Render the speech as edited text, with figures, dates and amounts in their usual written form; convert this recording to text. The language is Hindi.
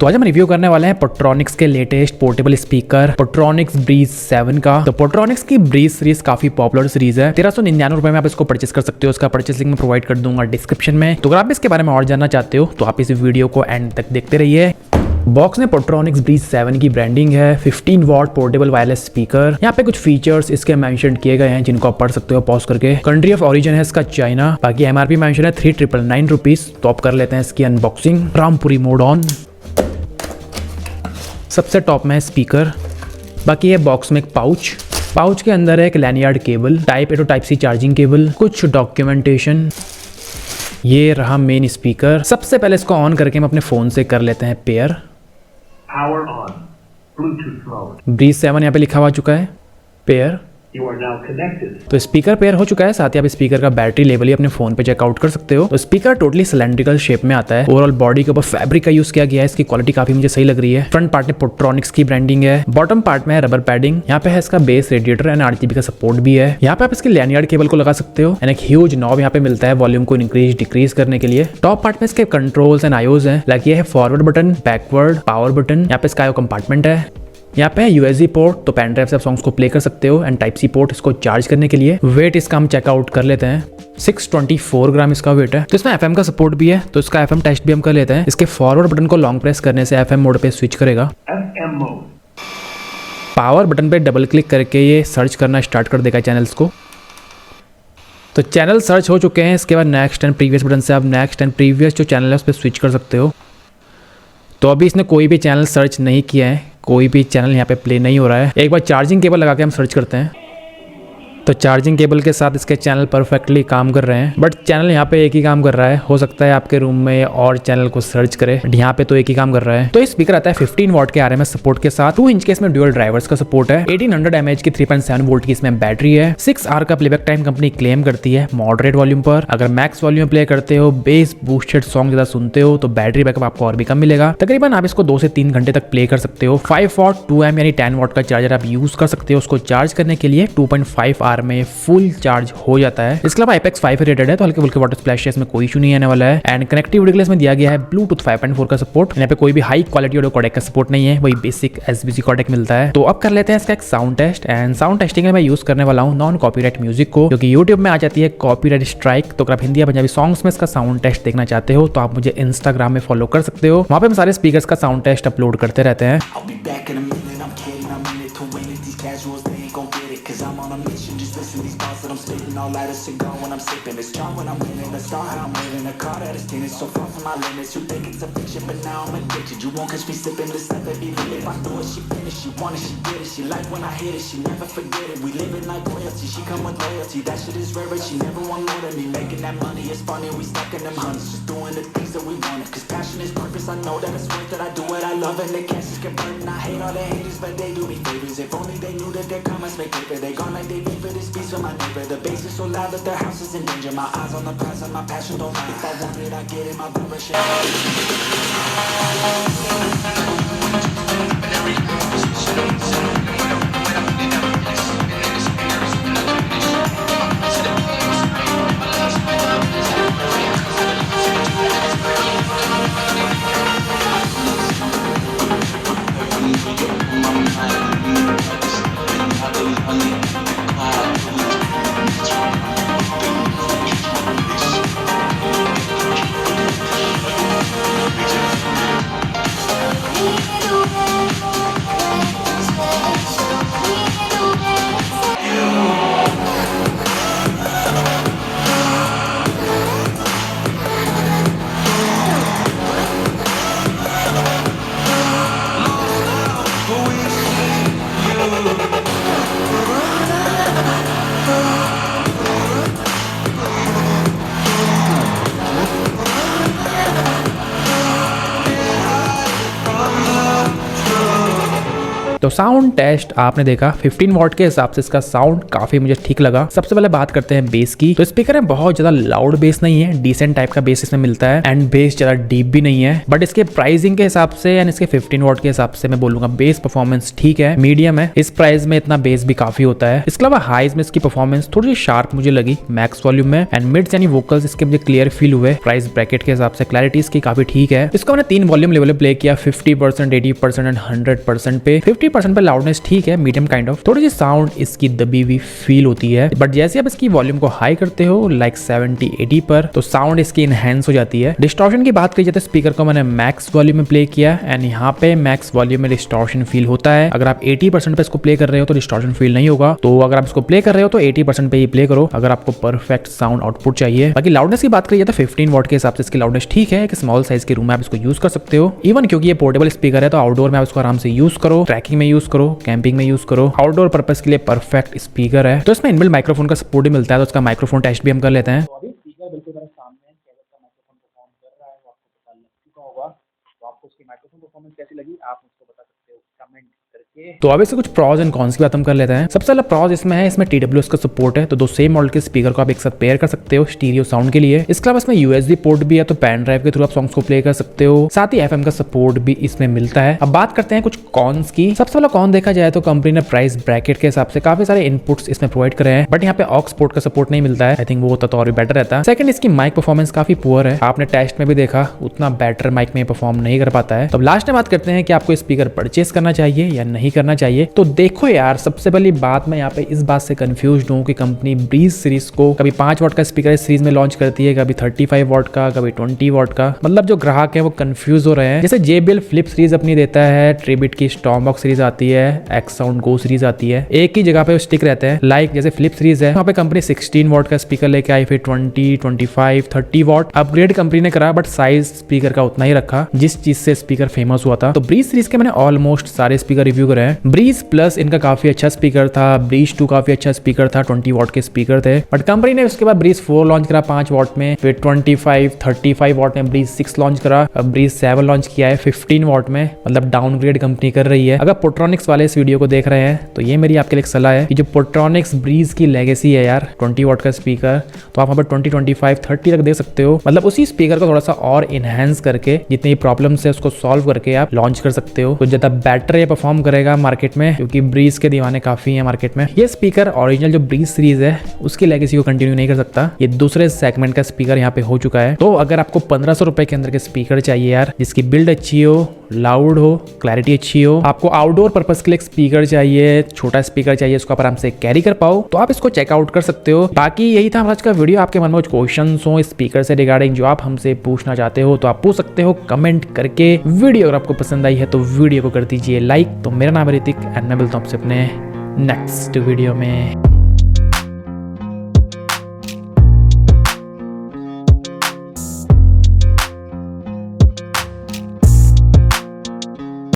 तो आज हम रिव्यू करने वाले हैं पोट्रॉनिक्स के latest portable speaker Portronics Breeze 7 का। तो पोट्रॉनिक्स की ब्रीज सीरीज काफी पॉपुलर सीरीज है। 1399 में आप इसको परचेस कर सकते हो। उसका परचेस लिंक मैं प्रोवाइड कर दूंगा डिस्क्रिप्शन में। तो अगर आप इसके बारे में और जानना चाहते हो तो आप इस वीडियो को एंड तक देखते रहिए। बॉक्स में पोट्रॉनिक्स ब्रीज 7 की ब्रांडिंग है। 15 वॉट पोर्टेबल वायरलेस स्पीकर। यहाँ पे कुछ फीचर्स इसके मेंशन किए गए हैं जिनको आप पढ़ सकते हो पॉज करके। कंट्री ऑफ ओरिजिन है इसका चाइना। बाकी एमआरपी मेंशन है 3999 रुपीज। तो आप कर लेते हैं इसकी अनबॉक्सिंग। Rampuri mode on. सबसे टॉप में है स्पीकर। बाकी है बॉक्स में एक पाउच के अंदर है एक lanyard cable, type A to type C charging cable, कुछ डॉक्यूमेंटेशन। ये रहा मेन स्पीकर। सबसे पहले इसको ऑन करके हम अपने फोन से कर लेते हैं pair. Power on. Bluetooth mode. Breeze 7 यहाँ पे लिखा हुआ चुका है pair. You are now connected. तो स्पीकर पेयर हो चुका है। साथ ही आप स्पीकर का बैटरी लेवल ही अपने फोन पे चेकआउट कर सकते हो। तो स्पीकर टोटली सिलेंड्रिकल शेप में आता है। ओवरऑल बॉडी के ऊपर फैब्रिक का यूज किया गया है। इसकी क्वालिटी काफी मुझे सही लग रही है। फ्रंट पार्ट में पोट्रॉनिक्स की ब्रांडिंग है। बॉटम पार्ट में है रबर पैडिंग। यहाँ पे है इसका बेस रेडिएटर एंड आरजीबी का सपोर्ट भी है। यहाँ पे आप इसके लैनियार्ड केबल को लगा सकते हो एंड एक ह्यूज नॉब यहाँ पे मिलता है वॉल्यूम को इंक्रीज डिक्रीज करने के लिए। टॉप पार्ट में इसके कंट्रोल्स एंड आईओज है। लाइक ये है forward button, backward, power button. यहाँ पे इसका आईओ कंपार्टमेंट है। यहाँ पे है यूएसबी पोर्ट, तो पेन ड्राइव से आप सॉन्ग्स को प्ले कर सकते हो एंड टाइप सी पोर्ट इसको चार्ज करने के लिए। वेट इसका हम चेकआउट कर लेते हैं। 624 ग्राम इसका वेट है। तो इसमें एफएम का सपोर्ट भी है। तो इसका एफएम टेस्ट भी हम कर लेते हैं। इसके फॉरवर्ड बटन को लॉन्ग प्रेस करने से एफएम मोड पे स्विच करेगा। FM mode. पावर बटन पे डबल क्लिक करके ये सर्च करना स्टार्ट कर देगा चैनल्स को। तो चैनल सर्च हो चुके हैं। इसके बाद नेक्स्ट एंड प्रीवियस बटन से आप नेक्स्ट एंड प्रीवियस जो चैनल है उस पर स्विच कर सकते हो। तो अभी इसने कोई भी चैनल सर्च नहीं किया है, कोई भी चैनल यहाँ पे प्ले नहीं हो रहा है। एक बार चार्जिंग केबल लगा के हम सर्च करते हैं। तो चार्जिंग केबल के साथ इसके चैनल परफेक्टली काम कर रहे हैं। बट चैनल यहाँ पे एक ही काम कर रहा है। हो सकता है आपके रूम में और चैनल को सर्च करे, बट यहाँ पे तो एक ही काम कर रहा है। तो ये स्पीकर आता है 15 वॉट के आरएमएस सपोर्ट के साथ। 2 इंच के इसमें ड्यूअल ड्राइवर्स का सपोर्ट है। 1800 mAh की 3.7 वोल्ट की इसमें बैटरी है। 6 आवर का प्लेबैक टाइम कंपनी क्लेम करती है मॉडरेट वॉल्यूम पर। अगर मैक्स वॉल्यूम प्ले करते हो, बेस बूस्टेड सॉन्ग ज्यादा सुनते हो तो बैटरी बैकअप आपको और भी कम मिलेगा। तकरीबन आप इसको 2 से 3 घंटे तक प्ले कर सकते हो। 5 वॉट 2 यानी 10 वॉट का चार्जर आप यूज कर सकते हो उसको चार्ज करने के लिए। 2.5 आवर में फुल चार्ज हो जाता है। इसके अलावा IPX 5 रेटेड है, तो हल्के फुल्के वाटर स्प्लैश है, इसमें कोई इशू नहीं आने वाला है। एंड कनेक्टिविटी के लिए इसमें दिया गया है ब्लूटूथ 5.4 का सपोर्ट। यहाँ पे कोई भी हाई क्वालिटी ऑडियो कोडेक का सपोर्ट नहीं है, वही बेसिक SBC कोडेक मिलता है। तो अब कर लेते हैं इसका एक sound test. And sound testing में मैं यूज करने वाला हूँ नॉन कॉपीराइट म्यूजिक को, क्योंकि यूट्यूब में आ जाती है कॉपीराइट स्ट्राइक। तो अगर आप हिंदी या पंजाबी सॉन्ग्स में इसका साउंड टेस्ट देखना चाहते हो तो आप मुझे इंस्टाग्राम में फॉलो कर सकते हो। वहाँ पे हम सारे स्पीकर्स का साउंड टेस्ट अपलोड करते रहते हैं। All light a cigar when I'm sipping. It's strong when I'm winning. The star how I'm living. A car that is tinted so far from my limits. You think it's a fiction, but now I'm addicted. You won't catch me sipping this stuff that even if I do it, she finish. She want it, she get it. She like when I hit it, she never forget it. We living like royalty, she come with loyalty. That shit is rare, but she never want more than me. Making that money is funny, we stuck in them hundreds. Just doing the things that we wanted. Cause passion is purpose, I know that it's worth it. I do what I love and the cash is converting. I hate all the haters, but they do me favors. If only they knew that their comments make paper. They gone like they beat for this piece with my neighbor. The bass is so loud that their house is in danger. My eyes on the prize and my passion don't lie. If I want it, I get it, my vibration. तो साउंड टेस्ट आपने देखा 15 वॉट के हिसाब से इसका साउंड काफी मुझे ठीक लगा। सबसे पहले बात करते हैं बेस की। तो स्पीकर है बहुत ज्यादा लाउड बेस नहीं है, डिसेंट टाइप का बेस इसमें मिलता है एंड बेस ज्यादा डीप भी नहीं है। बट इसके प्राइसिंग के हिसाब से एंड इसके 15 वॉट के हिसाब से मैं बोलूंगा बेस परफॉर्मेंस ठीक है, मीडियम है। इस प्राइस में इतना बेस भी काफी होता है। इसके अलावा हाईज में इसकी परफॉर्मेंस थोड़ी सी शार्प मुझे लगी मैक्स वॉल्यूम में एंड मिड्स यानी वोकल्स इसके मुझे क्लियर फील हुए। प्राइस ब्रैकेट के हिसाब से क्लैरिटी इसकी काफी ठीक है। इसको मैंने 3 वॉल्यूम लेवल प्ले किया 50%, 80% एंड 100% पे। 50% पे लाउडनेस ठीक है, मीडियम काइंड ऑफ। थोड़ी सी साउंड इसकी दबी हुई फील होती है, बट जैसे आप इसकी वॉल्यूम को हाई करते हो लाइक 70-80 पर, तो साउंड इसकी इनहेंस हो जाती है। डिस्टॉर्शन की बात की जाए तो स्पीकर को मैंने मैक्स वॉल्यूम में प्ले किया एंड यहाँ पे मैक्स वॉल्यूम में डिस्टॉर्शन फील होता है। अगर आप 80% पे इसको प्ले कर रहे हो तो डिस्टॉर्शन फील नहीं होगा। तो अगर आप इसको प्ले कर रहे हो तो 80% पे ही प्ले करो अगर आपको परफेक्ट साउंड आउटपुट चाहिए। बाकी लाउडनेस की बात करिए तो 15 वॉट के हिसाब से इसकी लाउडनेस ठीक है। एक स्मॉल साइज के रूम में आप इसको यूज कर सकते हो। इवन क्योंकि ये पोर्टेबल स्पीकर है तो आउटडोर में आप इसको आराम से यूज करो, ट्रैकिंग में यूज करो, कैंपिंग में यूज करो। आउटडोर पर्पस के लिए परफेक्ट स्पीकर है। तो इसमें इनबिल्ट माइक्रोफोन का सपोर्ट भी मिलता है, तो उसका माइक्रोफोन टेस्ट भी हम कर लेते हैं। तो अभी स्पीकर बिल्कुल मेरे सामने है, कैसे का माइक्रोफोन परफॉर्म कर रहा है वो आपको पता लग चुका होगा। तो आपको उसकी माइक्रोफोन परफॉर्मेंस कैसी लगी आप मुझको बता सकते हो कमेंट करके। तो अब इससे कुछ प्रॉज एंड कॉन्स की बात हम कर लेते हैं। सबसे पहला प्रॉज इसमें है, इसमें TWS का सपोर्ट है, तो 2 सेम मॉडल के स्पीकर को आप एक साथ पेयर कर सकते हो स्टीरियो साउंड के लिए। इसके अलावा इसमें USB पोर्ट भी है, तो पेन ड्राइव के थ्रू आप सॉन्ग्स को प्ले कर सकते हो। साथ ही FM का सपोर्ट भी इसमें मिलता है। अब बात करते हैं कुछ कॉन्स की। सबसे पहला कॉन देखा जाए तो कंपनी ने प्राइस ब्रैकेट के हिसाब से काफी सारे इनपुट्स इसमें प्रोवाइड करे हैं, बट यहाँ पे ऑक्स पोर्ट का सपोर्ट नहीं मिलता है। आई थिंक वो होता तो और भी बेटर रहता। सेकंड, इसकी माइक परफॉर्मेंस काफी पुअर है। आपने टेस्ट में भी देखा उतना बेटर माइक में परफॉर्म नहीं कर पाता है। तो लास्ट में बात करते हैं कि आपको स्पीकर परचेस करना चाहिए या नहीं करना चाहिए। तो देखो यार, सबसे पहली बात मैं यहाँ पे इस बात से कंफ्यूज्ड हूँ कि कंपनी ब्रीज सीरीज को कभी 5 वॉट का स्पीकर इस सीरीज में लॉन्च करती है, कभी 35 वॉट का, कभी 20 वॉट का। मतलब जो ग्राहक है वो कंफ्यूज हो रहे हैं। जैसे JBL फ्लिप सीरीज अपनी देता है, ट्रिबिट की स्टॉर्मबॉक्स सीरीज आती है, एक्स साउंड गो सीरीज आती है, एक ही जगह पे स्टिक रहते हैं। लाइक जैसे फ्लिप सीरीज है, वहाँ पे कंपनी 16 वॉट का स्पीकर लेके आई, फिर 20, 25, 30 वॉट अपग्रेड कंपनी ने करा, बट साइज स्पीकर का उतना ही रखा जिस चीज से स्पीकर फेमस हुआ था। तो ब्रीज सीरीज के मैंने ऑलमोस्ट सारे स्पीकर रिव्यू करे हैं। ब्रीज प्लस इनका काफी अच्छा स्पीकर था, ब्रीज 2 काफी अच्छा स्पीकर था, 20 वॉट के स्पीकर थे, बट कंपनी ने उसके बाद ब्रीज 4 लॉन्च करा 5 वॉट में, फिर 25, 35 वॉट में ब्रीज 6 लॉन्च करा, अब ब्रीज 7 लॉन्च किया है 15 वॉट में। मतलब डाउनग्रेड कंपनी कर रही है। अगर पोट्रॉनिक्स वाले इस वीडियो को देख रहे हैं तो ये मेरी आपके लिए एक सलाह है कि जो पोट्रॉनिक्स ब्रीज की लेगेसी है यार, 20 वॉट का स्पीकर, तो आप वहाँ पर 20, 25, 30 तक दे सकते हो। मतलब उसी स्पीकर को थोड़ा सा और इनहेंस करके जितनी प्रॉब्लम्स है उसको सॉल्व करके आप लॉन्च कर सकते हो। तो ज्यादा बेटर ये परफॉर्म करेगा मार्केट में, क्योंकि ब्रीज के दीवाने काफी है मार्केट में। ये स्पीकर ओरिजिनल जो ब्रीज सीरीज है उसकी लेगेसी को कंटिन्यू नहीं कर सकता। ये दूसरे सेगमेंट का स्पीकर यहाँ पे हो चुका है। तो अगर आपको 1500 रुपए के अंदर के स्पीकर चाहिए यार, जिसकी बिल्ड अच्छी हो, लाउड हो, क्लैरिटी अच्छी हो, आपको आउटडोर पर्पस के लिए स्पीकर चाहिए, छोटा स्पीकर चाहिए, उसको आप आराम से कैरी कर पाओ, तो आप इसको चेकआउट कर सकते हो। बाकी यही था आज का वीडियो। आपके मन में कुछ क्वेश्चंस हो स्पीकर से रिगार्डिंग जो आप हमसे पूछना चाहते हो तो आप पूछ सकते हो कमेंट करके। वीडियो अगर आपको पसंद आई है तो वीडियो को कर दीजिए लाइक। तो मेरा नाम है ऋतिक एंड मैं मिलता हूँ आपसे अपने नेक्स्ट वीडियो में।